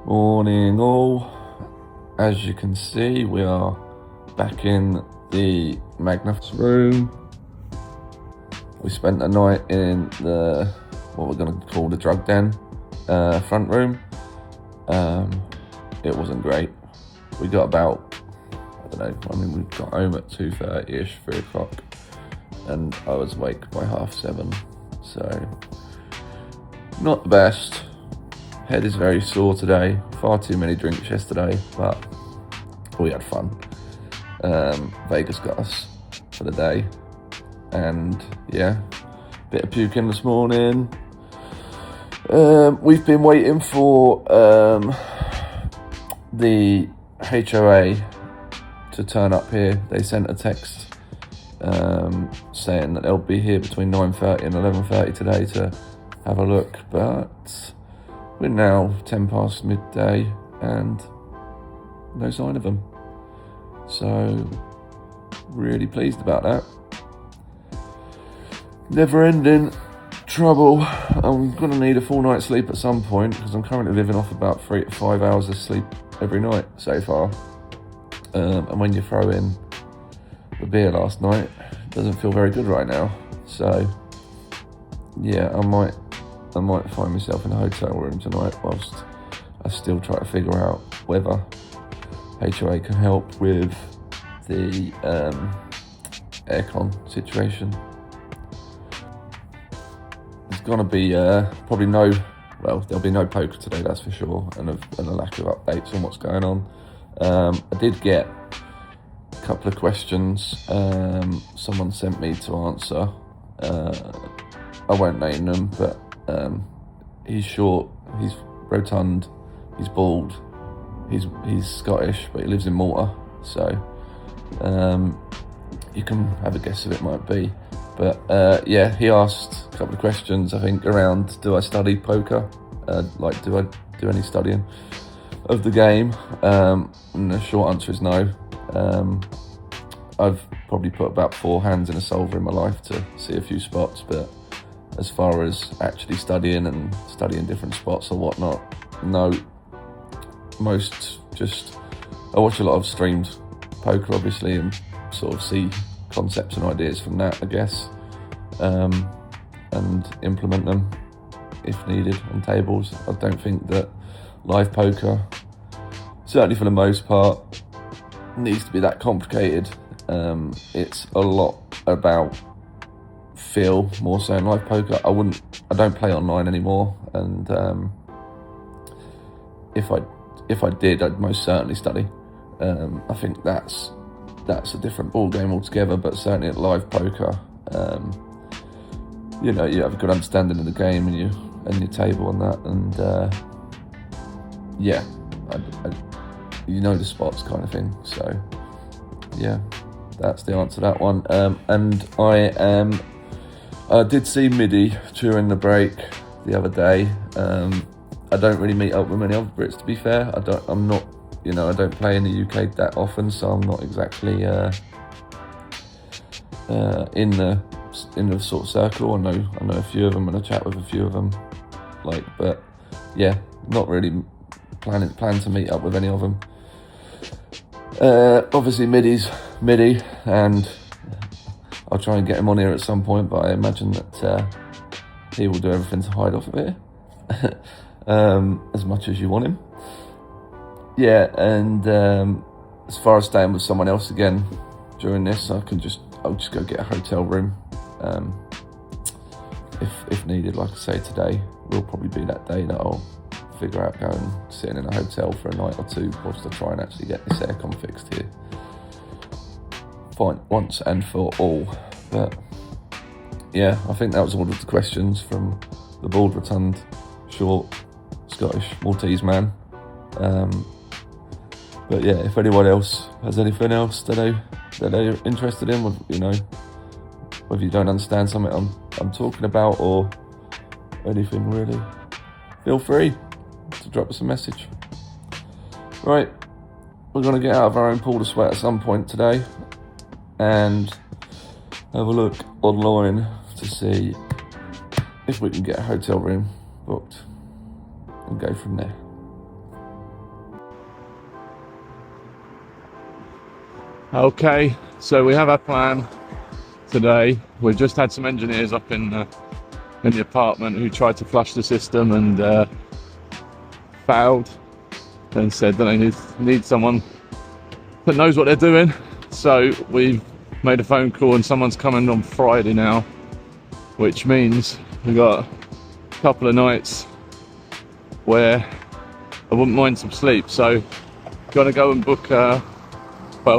Morning all. As you can see, we are back in the magnificent room. We spent the night in the, what we're going to call the drug den, front room. It wasn't great. We got about, we got home at 2:30ish, 3 o'clock, and I was awake by 7:30, so not the best. Head is very sore today, far too many drinks yesterday, but we had fun. Vegas got us for the day, and yeah, bit of puking this morning. We've been waiting for the HOA to turn up here. They sent a text saying that they'll be here between 9:30 and 11:30 today to have a look, but we're now 10 past midday and no sign of them. So, really pleased about that. Never ending trouble. I'm going to need a full night's sleep at some point because I'm currently living off about 3 to 5 hours of sleep every night so far. And when you throw in the beer last night, it doesn't feel very good right now. So, yeah, I might find myself in a hotel room tonight whilst I still try to figure out whether HOA can help with the aircon situation. There's gonna be there'll be no poker today, that's for sure, and a lack of updates on what's going on. I did get a couple of questions someone sent me to answer. I won't name them, but he's short, he's rotund, he's bald, he's Scottish, but he lives in Malta, so you can have a guess of it might be. But yeah, he asked a couple of questions, I think, around do I study poker, do I do any studying of the game, and the short answer is no. I've probably put about 4 hands in a solver in my life to see a few spots, but as far as actually studying different spots or whatnot, no. Most just, I watch a lot of streamed poker obviously and sort of see concepts and ideas from that, I guess, and implement them if needed on tables. I don't think that live poker, certainly for the most part, needs to be that complicated. It's a lot about feel more so in live poker. I don't play online anymore, and if I did, I'd most certainly study. I think that's a different ball game altogether, but certainly at live poker, you have a good understanding of the game and your table and that, and yeah, the spots kind of thing. So yeah, that's the answer to that one. And I did see Midi during the break the other day. I don't really meet up with many other Brits, to be fair. I don't play in the UK that often, so I'm not exactly in the sort of circle. I know a few of them, and I chat with a few of them. But yeah, not really planning to meet up with any of them. Obviously, Midi's Midi, and I'll try and get him on here at some point, but I imagine that he will do everything to hide off of here, as much as you want him. Yeah, and as far as staying with someone else again during this, I'll just go get a hotel room, if needed. Like I say, today will probably be that day that I'll figure out going sitting in a hotel for a night or two, whilst I try and actually get this aircon fixed here, fine, once and for all. But yeah, I think that was all of the questions from the bald, rotund, short, Scottish, Maltese man. But yeah, if anyone else has anything else that they're interested in, whether you don't understand something I'm talking about or anything really, feel free to drop us a message. Right, we're going to get out of our own pool of sweat at some point today and have a look online to see if we can get a hotel room booked and go from there. Okay, so we have our plan today. We've just had some engineers up in the apartment who tried to flush the system and failed, and said that they need someone that knows what they're doing. So we've made a phone call and someone's coming on Friday now, which means we've got a couple of nights where I wouldn't mind some sleep. So gonna go and book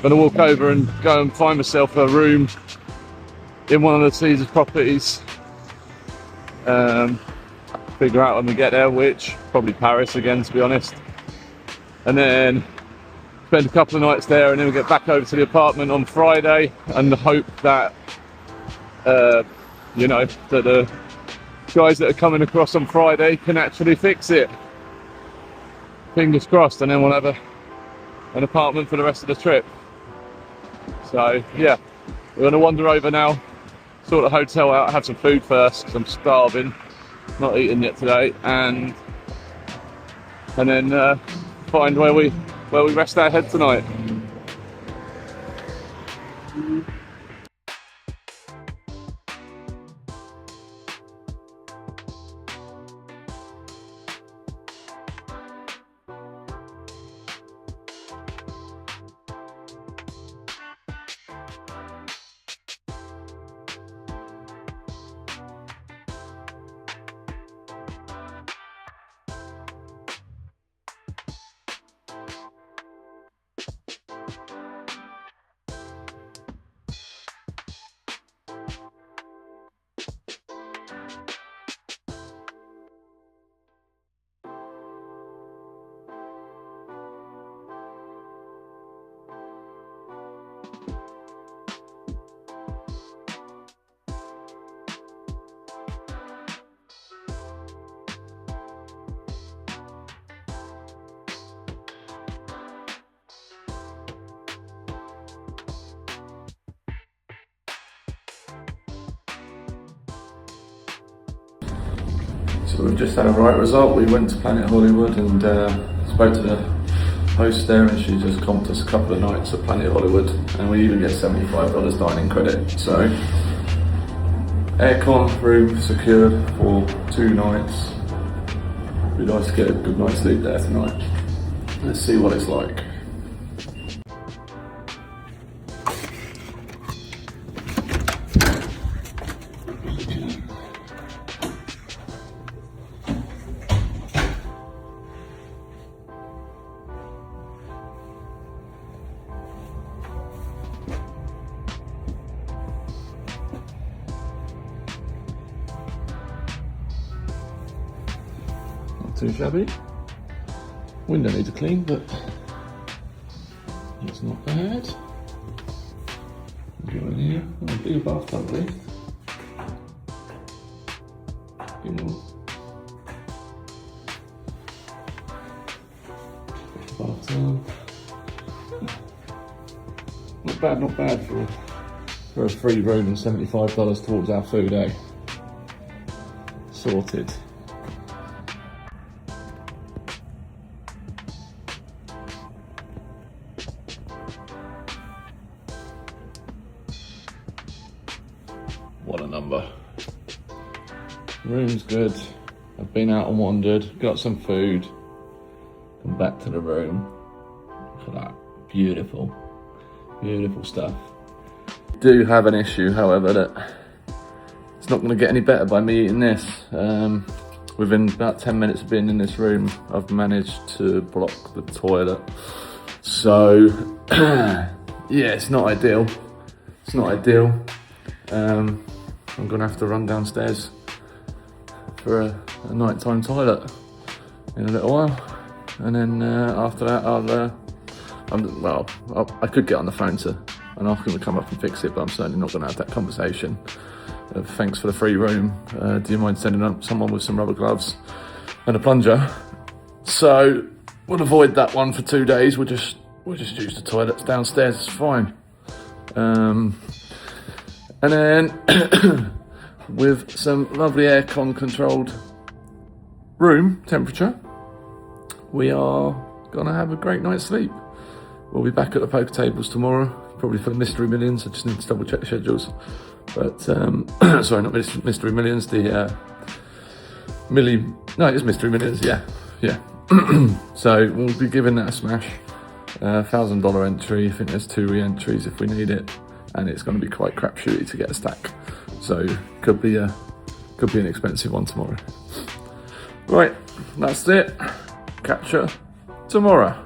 gonna walk over and go and find myself a room in one of the Caesars properties. Figure out when we get there, which probably Paris again, to be honest, and then spend a couple of nights there, and then we get back over to the apartment on Friday and hope that that the guys that are coming across on Friday can actually fix it. Fingers crossed, and then we'll have an apartment for the rest of the trip. So yeah, we're going to wander over now, sort the hotel out, have some food first because I'm starving, not eaten yet today, and then find where we rest our head tonight. So we've just had a right result. We went to Planet Hollywood and spoke to the host there, and she just comped us a couple of nights at Planet Hollywood, and we even get $75 dining credit. So aircon room secured for 2 nights. We'd like to get a good night's sleep there tonight. Let's see what it's like. Too shabby. Window needs a clean, but it's not bad. Go in here. Oh, bigger bathtub, please. Bathtub. Not bad for a free room and $75 towards our food, eh? Sorted. What a number. Room's good. I've been out and wandered, got some food, come back to the room. Look at that. Beautiful. Beautiful stuff. Do have an issue, however, that it's not going to get any better by me eating this. Within about 10 minutes of being in this room, I've managed to block the toilet. So, yeah, it's not ideal. It's not ideal. I'm gonna have to run downstairs for a nighttime toilet in a little while, and then after that I could get on the phone and ask him to come up and fix it, but I'm certainly not gonna have that conversation. Thanks for the free room. Do you mind sending up someone with some rubber gloves and a plunger? So we'll avoid that one for 2 days. We'll just use the toilets downstairs. It's fine. And then with some lovely aircon controlled room temperature, we are gonna have a great night's sleep. We'll be back at the poker tables tomorrow, probably for Mystery Millions. I just need to double check the schedules. But, sorry, not Mystery Millions, the no, it is Mystery Millions, yeah. So we'll be giving that a smash. $1,000 entry. I think there's 2 re-entries if we need it, and it's going to be quite crapshooty to get a stack. So could be an expensive one tomorrow. Right, that's it. Catch you tomorrow.